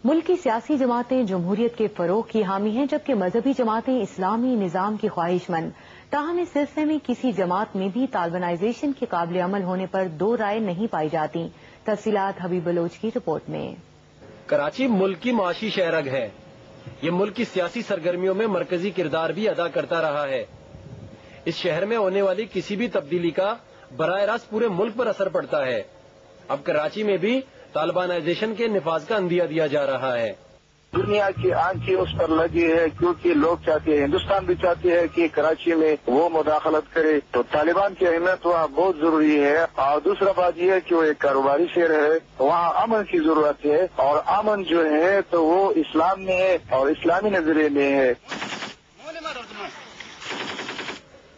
मुल्क की सियासी जमातें जमहूरियत के फरोग की हामी हैं, जबकि मजहबी जमातें इस्लामी निज़ाम की ख्वाहिशमंद। ताहम इस सिलसिले में किसी जमात में भी तालिबानाइजेशन के काबिल अमल होने पर दो राय नहीं पाई जाती। तफसीलात हबीब बलोच की रिपोर्ट में। कराची मुल्क की माशी शहरग है। ये मुल्क की सियासी सरगर्मियों में मरकजी किरदार भी अदा करता रहा है। इस शहर में होने वाली किसी भी तब्दीली का बराह रास्त पूरे मुल्क पर असर पड़ता है। अब कराची में भी तालिबानाइजेशन के निफाज का अंदिया दिया जा रहा है। दुनिया की आंखें उस पर लगी है, क्योंकि लोग चाहते हैं, हिंदुस्तान भी चाहते हैं कि कराची में वो मुदाखलत करे। तो तालिबान की अहमियत वहाँ बहुत जरूरी है। और दूसरा बात यह है कि वो एक कारोबारी शहर है, वहाँ अमन की जरूरत है, और अमन जो है तो वो इस्लाम में है और इस्लामी नजरिए में है।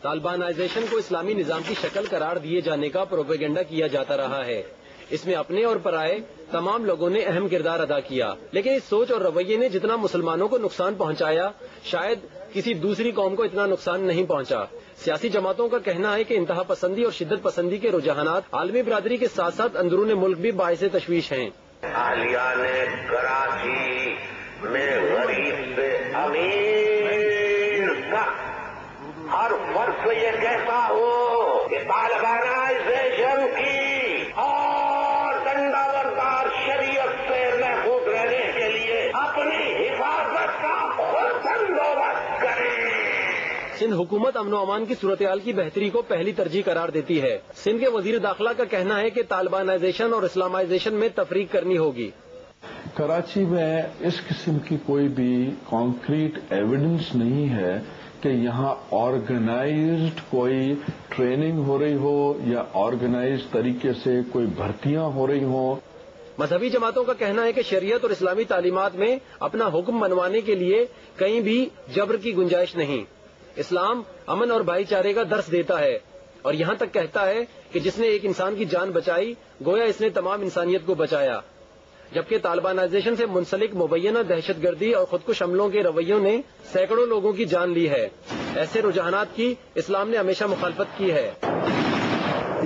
तालिबानाइजेशन को इस्लामी निजाम की शक्ल करार दिए जाने का प्रोपेगेंडा किया जाता रहा है। इसमें अपने और पराये तमाम लोगों ने अहम किरदार अदा किया, लेकिन इस सोच और रवैये ने जितना मुसलमानों को नुकसान पहुंचाया, शायद किसी दूसरी कौम को इतना नुकसान नहीं पहुंचा। सियासी जमातों का कहना है कि इंतहा पसंदी और शिद्दत पसंदी के रुझानात आलमी बिरादरी के साथ साथ अंदरूनी मुल्क भी बाइसे तशवीश हैं। अहलिया ने कराची में गरीब से अमीर तक हर वर्ष ये कहता हो कि तालिबानाइजेशन की और दंडावरदार शरीयत से महफूज रहने के लिए अपनी हिफाजत का खुद बंदोबस्त करें। सिंध हुकूमत अमन व अमान की सूरत हाल की बेहतरी को पहली तरजीह करार देती है। सिंध के वजीर दाखिला का कहना है कि तालिबानाइजेशन और इस्लामाइजेशन में तफरीक करनी होगी। कराची में इस किस्म की कोई भी कॉन्क्रीट एविडेंस नहीं है कि यहाँ ऑर्गेनाइज्ड कोई ट्रेनिंग हो रही हो या ऑर्गेनाइज्ड तरीके से कोई भर्तियां हो रही हो। मजहबी जमातों का कहना है कि शरीयत और इस्लामी तालीमात में अपना हुक्म मनवाने के लिए कहीं भी जबर की गुंजाइश नहीं। इस्लाम अमन और भाईचारे का दर्स देता है और यहाँ तक कहता है कि जिसने एक इंसान की जान बचाई, गोया इसने तमाम इंसानियत को बचाया। जबकि तालिबानाइजेशन से मुंसलिक मुबैना दहशतगर्दी और खुदकुश हमलों के रवैयों ने सैकड़ों लोगों की जान ली है। ऐसे रुझानात की इस्लाम ने हमेशा मुखालफत की है।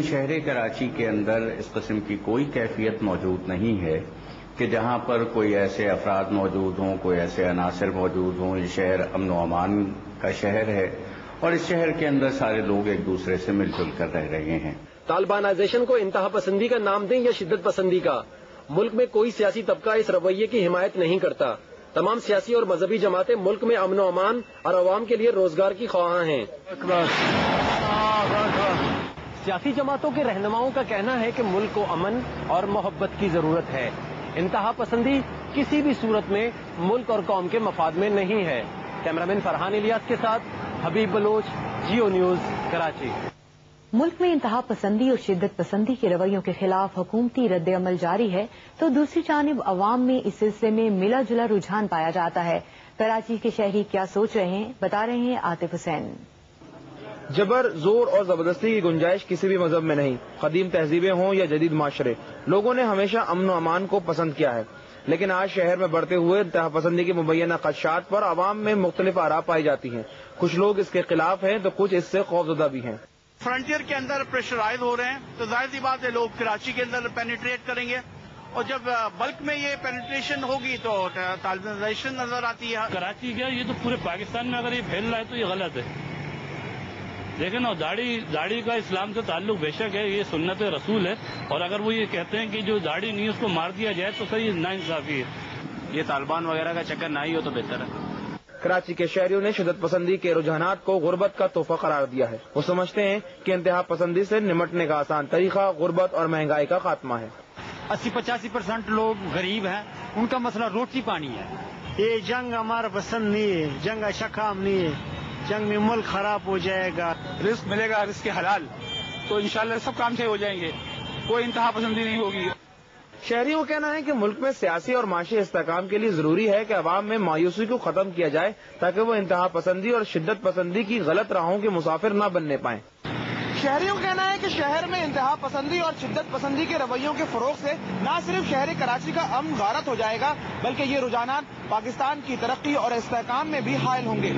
शहर कराची के अंदर इस किस्म की कोई कैफियत मौजूद नहीं है कि जहां पर कोई ऐसे अफराद मौजूद हों, कोई ऐसे अनासर मौजूद हों। ये शहर अमन व अमान का शहर है और इस शहर के अंदर सारे लोग एक दूसरे से मिलजुल कर रह रहे हैं। तालिबानाइजेशन को इंतहा पसंदी का नाम दें या शिद्दत पसंदी का, मुल्क में कोई सियासी तबका इस रवैये की हिमायत नहीं करता। तमाम सियासी और मजहबी जमातें मुल्क में अमन व अमान और अवाम के लिए रोजगार की ख्वाहां हैं। सियासी जमातों के रहनुमाओं का कहना है कि मुल्क को अमन और मोहब्बत की जरूरत है। इंतहा पसंदी किसी भी सूरत में मुल्क और कौम के मफाद में नहीं है। कैमरामैन फरहान इलियास के साथ हबीब बलोच, जियो न्यूज, कराची। मुल्क में इंतहा पसंदी और शिद्दत पसंदी के रवैयों के खिलाफ हुकूमती रद्द अमल जारी है, तो दूसरी जानिब अवाम में इस सिलसिले में मिला जुला रुझान पाया जाता है। कराची के शहरी क्या सोच रहे हैं, बता रहे हैं आतिफ हुसैन। जबर, जोर और जबरदस्ती की गुंजाइश किसी भी मजहब में नहीं। कदीम तहजीबें हों या जदीद माशरे, लोगों ने हमेशा अमन व अमान को पसंद किया है। लेकिन आज शहर में बढ़ते हुए इंतहा पसंदी की मुबैना खदशात पर अवाम में मुख्तलिफ आरा पाई जाती हैं। कुछ लोग इसके खिलाफ हैं तो कुछ इससे खौफजदा भी हैं। फ्रंटियर के अंदर प्रेशराइज हो रहे हैं, तो जाहिर सी बात है लोग कराची के अंदर पेनिट्रेट करेंगे, और जब बल्क में ये पेनिट्रेशन होगी तो तालिबानाइजेशन नजर आती है। कराची क्या, ये तो पूरे पाकिस्तान में अगर ये फैल रहा है तो ये गलत है। देखें ना, दाढ़ी का इस्लाम से ताल्लुक बेशक है, ये सुन्नत रसूल है, और अगर वो ये कहते हैं कि जो दाढ़ी नहीं उसको मार दिया जाए तो सही नाइंसाफी है। ये तालिबान वगैरह का चक्कर ना ही हो तो बेहतर है। कराची के शहरियों ने शिद्दत पसंदी के रुझानात को गुर्बत का तोहफा करार दिया है। वो समझते हैं कि इंतहा पसंदी से निमटने का आसान तरीका गुर्बत और महंगाई का खात्मा है। 80-85% लोग गरीब हैं, उनका मसला रोटी पानी है। ये जंग हमारा पसंद नहीं है, जंग अच्छा काम नहीं है, जंग में मुल्क खराब हो जाएगा। रिस्क मिलेगा, रिस्क के हलाल, तो इंशाल्लाह सब काम सही हो जाएंगे, कोई इंतहा पसंदी नहीं होगी। शहरियों का कहना है कि मुल्क में सियासी और माशी इस्तेहकाम के लिए जरूरी है कि अवाम में मायूसी को खत्म किया जाए, ताकि वो इंतहा पसंदी और शिद्दत पसंदी की गलत राहों के मुसाफिर न बनने पाएं। शहरियों का कहना है कि शहर में इंतहा पसंदी और शिद्दत पसंदी के रवैयों के फरोग से न सिर्फ शहर कराची का अमन गारत हो जाएगा, बल्कि ये रुझानात पाकिस्तान की तरक्की और इस्तेहकाम में भी हायल होंगे।